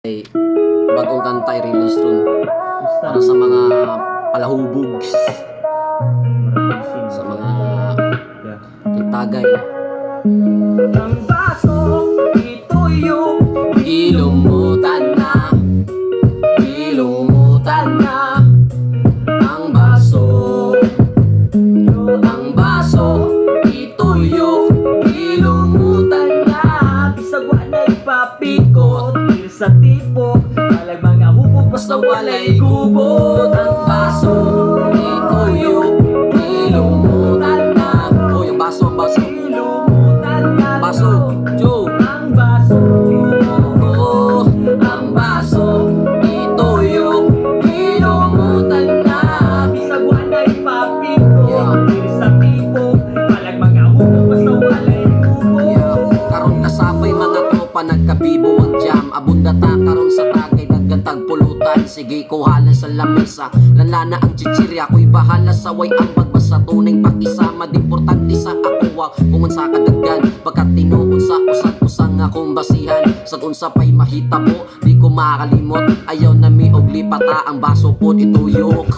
Ay, bagong kanta i-release ron para sa mga palahubog, sa mga kitagay. Ang baso, ituyo, Ilumutan na, ilumutan na ang baso. Ang baso, ituyo, ilumutan na. bisagwa na ipapikot, sa tipo, talag mga hubog Basta walay gubot. Ang baso, ituyo, ilumutan na. O yung baso, baso, ilumutan na. baso, Joe. Ang baso, Oh, ang baso, ituyo, ilumutan na. bisagwa na ipapikot, sa tipo, talag mga hubog basta walay gubot. Karon kasabay mga tropa nagkabibo ang jam. Abunda ta karon sa tagay naggatag pulutan. Sige kuhalan sa lamesa, lala na ang chichirya. Ako'y bahala sa way ang pagbasa. Tunay pakisama, di importante sa akuwa. Kung sa kadaggan, pagkat tinuod sa usag-usang akong basihan. Sa unsa pa'y mahita mo, di ko makalimot. Ayaw na mi og lipata ang baso po ituyok.